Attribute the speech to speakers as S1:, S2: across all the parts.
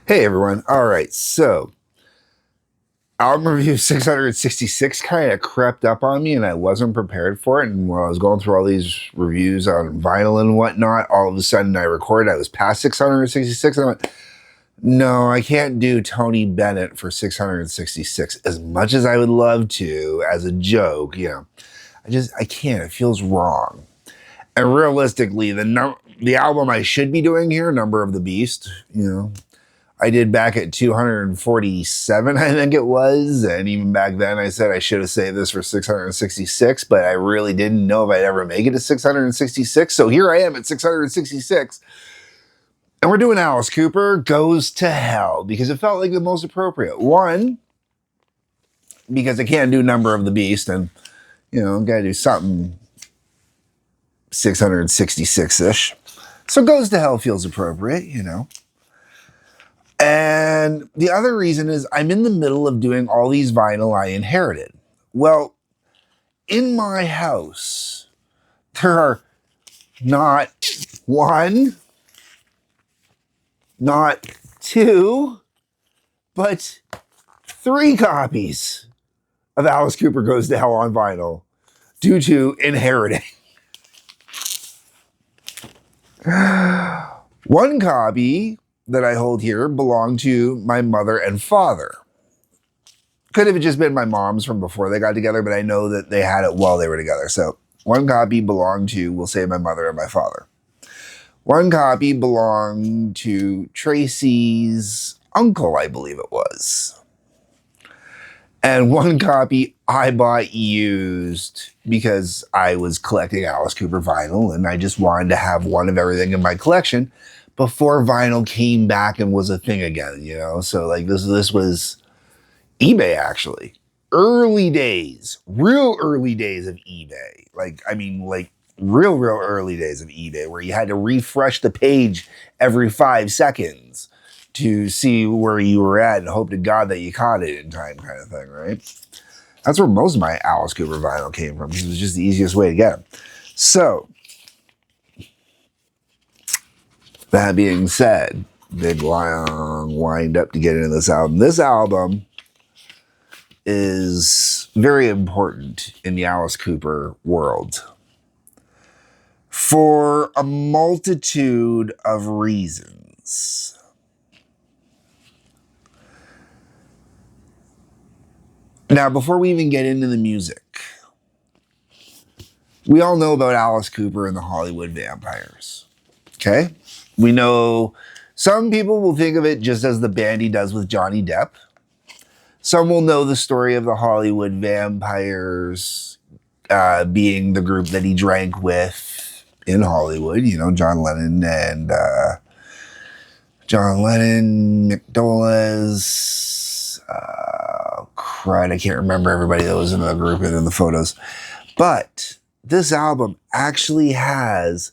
S1: Hey everyone. All right. So, album review 666 kind of crept up on me and I wasn't prepared for it. And while I was going through all these reviews on vinyl and whatnot, all of a sudden I was past 666 and I went, no, I can't do Tony Bennett for 666 as much as I would love to as a joke. I can't. It feels wrong. And realistically, the album I should be doing here, Number of the Beast, I did back at 247, I think it was. And even back then, I said I should have saved this for 666, but I really didn't know if I'd ever make it to 666. So here I am at 666. And we're doing Alice Cooper Goes to Hell because it felt like the most appropriate. One, because I can't do Number of the Beast and, got to do something 666 ish. So Goes to Hell feels appropriate. And the other reason is I'm in the middle of doing all these vinyl I inherited. Well, in my house, there are not one, not two, but three copies of Alice Cooper Goes to Hell on vinyl due to inheriting. One copy that I hold here belonged to my mother and father. Could have just been my mom's from before they got together, but I know that they had it while they were together. So one copy belonged to, we'll say, my mother and my father. One copy belonged to Tracy's uncle, I believe it was. And one copy I bought used because I was collecting Alice Cooper vinyl and I just wanted to have one of everything in my collection before vinyl came back and was a thing again, So like this was eBay, actually. Early days, real early days of eBay. Real early days of eBay where you had to refresh the page every 5 seconds to see where you were at and hope to God that you caught it in time kind of thing, right? That's where most of my Alice Cooper vinyl came from because it was just the easiest way to get them. So, that being said, big long wind up to get into this album. This album is very important in the Alice Cooper world for a multitude of reasons. Now, before we even get into the music, we all know about Alice Cooper and the Hollywood Vampires. Okay? We know some people will think of it just as the band he does with Johnny Depp. Some will know the story of the Hollywood Vampires being the group that he drank with in Hollywood. John Lennon, McDowell's, I can't remember everybody that was in the group and in the photos. But this album actually has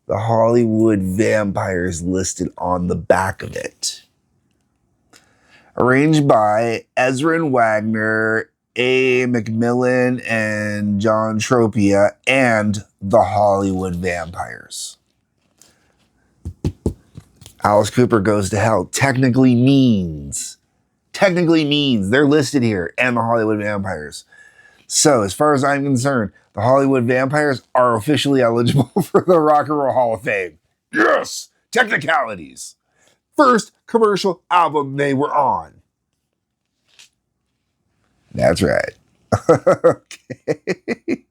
S1: the Hollywood Vampires listed on the back of it. Arranged by Ezrin Wagner, A. Macmillan, and John Tropia, and the Hollywood Vampires. Alice Cooper Goes to Hell technically means they're listed here, and the Hollywood Vampires. So, as far as I'm concerned, the Hollywood Vampires are officially eligible for the Rock and Roll Hall of Fame. Yes! Technicalities. First commercial album they were on. That's right. Okay.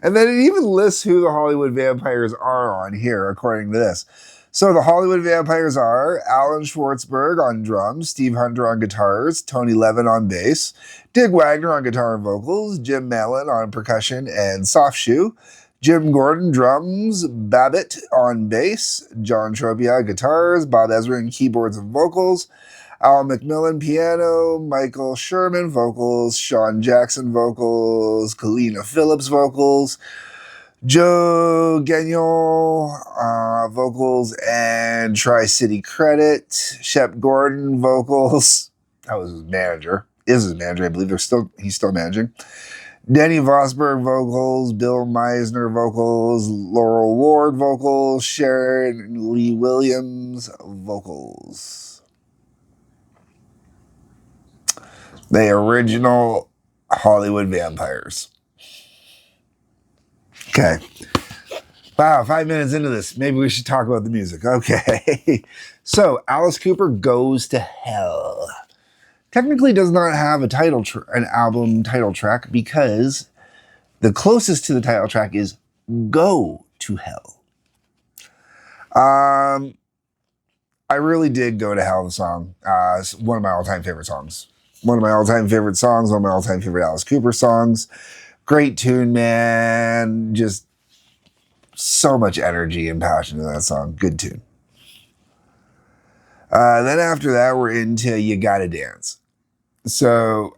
S1: And then it even lists who the Hollywood Vampires are on here, according to this. So the Hollywood Vampires are Alan Schwartzberg on drums, Steve Hunter on guitars, Tony Levin on bass, Dick Wagner on guitar and vocals, Jim Mallon on percussion and soft shoe, Jim Gordon drums, Babbitt on bass, John Tropia guitars, Bob Ezrin keyboards and vocals, Al Macmillan piano, Michael Sherman vocals, Sean Jackson vocals, Kalina Phillips vocals, Joe Gagnon vocals and Tri-City credit, Shep Gordon vocals. That was his manager. Is his manager, I believe. He's still managing. Danny Vosberg vocals, Bill Meisner vocals, Laurel Ward vocals, Sharon Lee Williams vocals. The original Hollywood vampires. Okay. Wow, 5 minutes into this. Maybe we should talk about the music. Okay. So, Alice Cooper Goes to Hell. Technically does not have an album title track because the closest to the title track is Go to Hell. I really did Go to Hell, the song. It's one of my all-time favorite songs. One of my all-time favorite songs, one of my all-time favorite Alice Cooper songs. Great tune, man. Just so much energy and passion in that song. Good tune. Then after that, we're into You Gotta Dance. So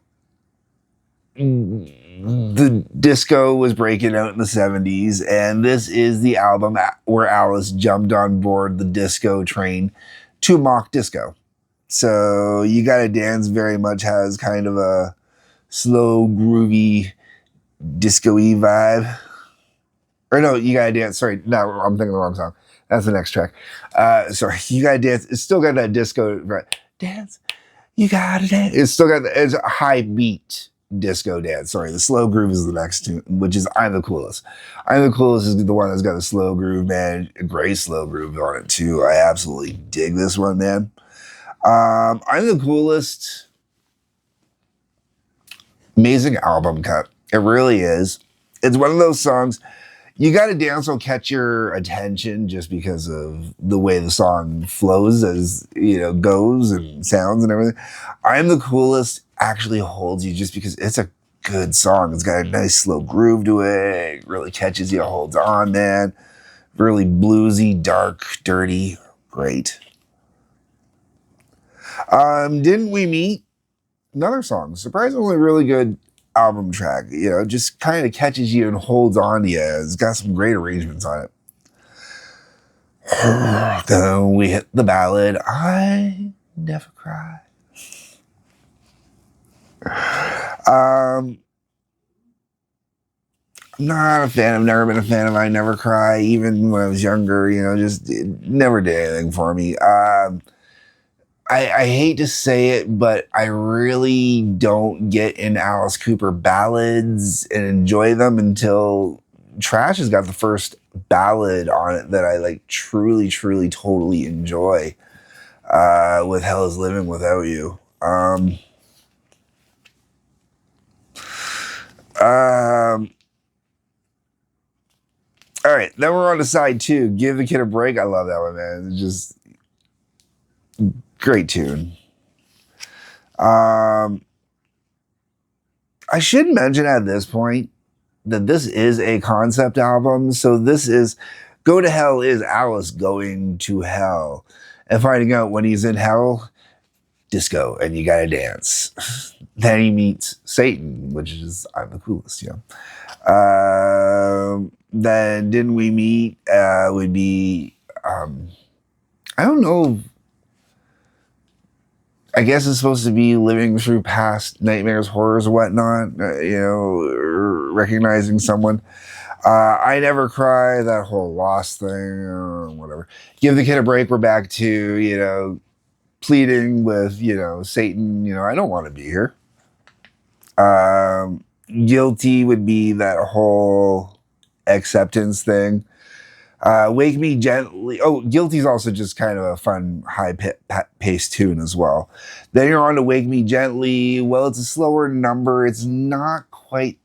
S1: the disco was breaking out in the 70s, and this is the album where Alice jumped on board the disco train to mock disco. So You Gotta Dance very much has kind of a slow, groovy, disco-y vibe. Or no, You Gotta Dance. Sorry, no, I'm thinking the wrong song. That's the next track. Sorry, You Gotta Dance. It's still got that disco, right? Dance. You gotta dance. It's still got it's a high beat disco dance. Sorry, the slow groove is the next tune, which is I'm the Coolest. I'm the Coolest is the one that's got a slow groove, man. A great slow groove on it too. I absolutely dig this one, man. I'm the Coolest. Amazing album cut. It really is. It's one of those songs. You Gotta Dance will catch your attention just because of the way the song flows as, goes and sounds and everything. I'm the Coolest actually holds you just because it's a good song. It's got a nice slow groove to it. It really catches you, holds on, man. Really bluesy, dark, dirty. Great. Didn't We Meet? Another song. Surprisingly really good album track, just kind of catches you and holds on to you. It's got some great arrangements on it. Then we hit the ballad, I Never Cry. I'm not a fan. I've never been a fan of I Never Cry, even when I was younger, just it never did anything for me. I hate to say it, but I really don't get in Alice Cooper ballads and enjoy them until Trash has got the first ballad on it that I truly, truly, totally enjoy. With Hell Is Living Without You. All right, then we're on to side 2. Give the Kid a Break. I love that one, man. It's just great tune. I should mention at this point that this is a concept album. So this is Go to Hell is Alice going to hell and finding out when he's in hell, disco, and you gotta dance. Then he meets Satan, which is I'm the Coolest, Then Didn't We Meet would be, I don't know. I guess it's supposed to be living through past nightmares, horrors, whatnot, recognizing someone. I Never Cry, that whole lost thing, whatever. Give the Kid a Break, we're back to, pleading with, Satan, I don't want to be here. Guilty would be that whole acceptance thing. Wake Me Gently. Oh, Guilty's also just kind of a fun, high-paced tune as well. Then you're on to Wake Me Gently. Well, it's a slower number. It's not quite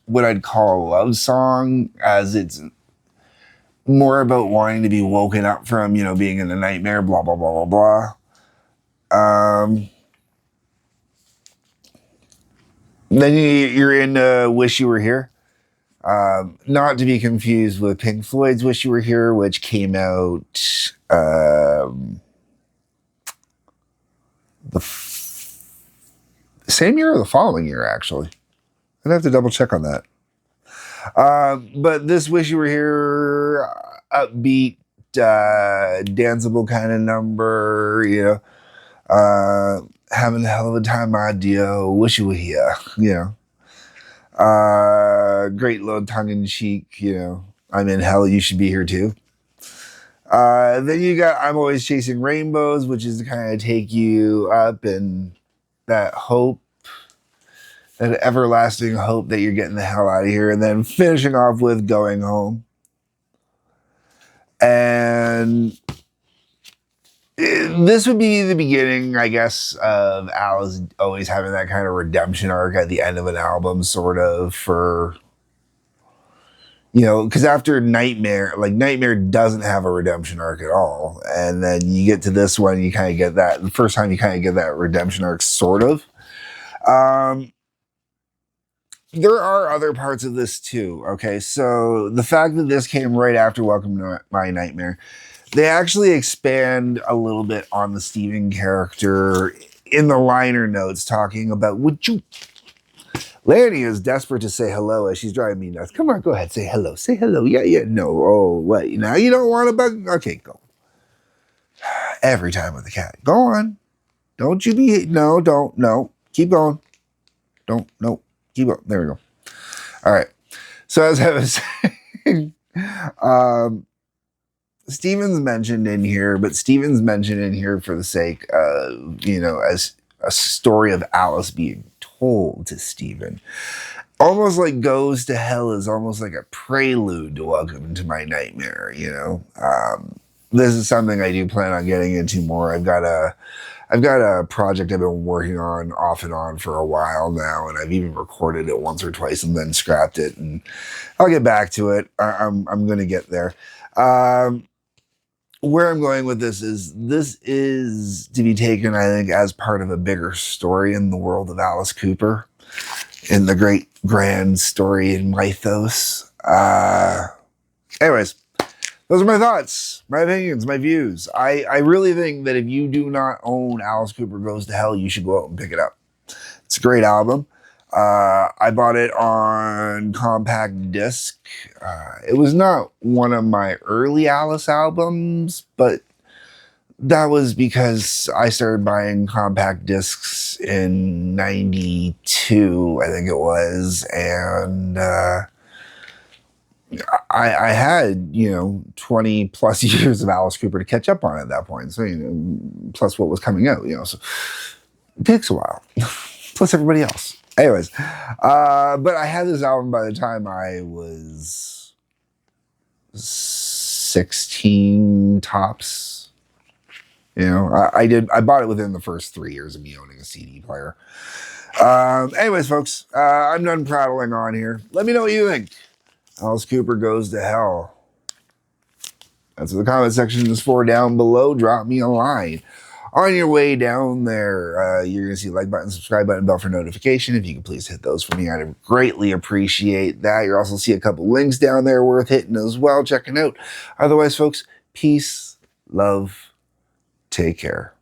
S1: what I'd call a love song, as it's more about wanting to be woken up from, being in a nightmare, blah, blah, blah, blah, blah. Then you're in Wish You Were Here. Not to be confused with Pink Floyd's Wish You Were Here, which came out the same year or the following year, actually. I'd have to double check on that. But this Wish You Were Here, upbeat, danceable kind of number, having a hell of a time idea, wish you were here, great little tongue-in-cheek, I'm in hell, you should be here too. Then you got I'm Always Chasing Rainbows, which is to kind of take you up and that hope that everlasting hope that you're getting the hell out of here, and then finishing off with Going Home. And this would be the beginning, I guess, of Alice always having that kind of redemption arc at the end of an album, sort of, for, you know, because after Nightmare, like, Nightmare doesn't have a redemption arc at all. And then you get to this one, you kind of get that, the first time you kind of get that redemption arc, sort of. There are other parts of this too, okay? So the fact that this came right after Welcome to My Nightmare, they actually expand a little bit on the Steven character in the liner notes, talking about, would you... Lanny is desperate to say hello as she's driving me nuts. Come on, go ahead, say hello. Say hello. Yeah. No. Oh, what? Now you don't want to bug? Okay, go. Every time with the cat. Go on. Don't you be... No, don't. No. Keep going. Don't. No. Keep going. There we go. All right. So as I was saying, Steven's mentioned in here, but Steven's mentioned in here for the sake of, you know, as a story of Alice being told to Steven. Almost like Goes to Hell is almost like a prelude to Welcome to My Nightmare, you know. This is something I do plan on getting into more. I've got a project I've been working on off and on for a while now, and I've even recorded it once or twice and then scrapped it, and I'll get back to it. I'm going to get there. Where I'm going with this is to be taken, I think, as part of a bigger story in the world of Alice Cooper, in the great grand story in mythos. Anyways, those are my thoughts, my opinions, my views. I really think that if you do not own Alice Cooper Goes to Hell, you should go out and pick it up. It's a great album. I bought it on compact disc. It was not one of my early Alice albums, but that was because I started buying compact discs in 92, I think it was, and I had, you know, 20 plus years of Alice Cooper to catch up on at that point. So, you know, plus what was coming out, you know, so it takes a while. Plus everybody else. Anyways, but I had this album by the time I was 16 tops. You know, I bought it within the first 3 years of me owning a CD player. Anyways, folks, I'm done prattling on here. Let me know what you think. Alice Cooper Goes to Hell. That's what the comment section is for down below. Drop me a line. On your way down there, you're going to see like button, subscribe button, bell for notification. If you could please hit those for me, I'd greatly appreciate that. You'll also see a couple links down there worth hitting as well, checking out. Otherwise, folks, peace, love, take care.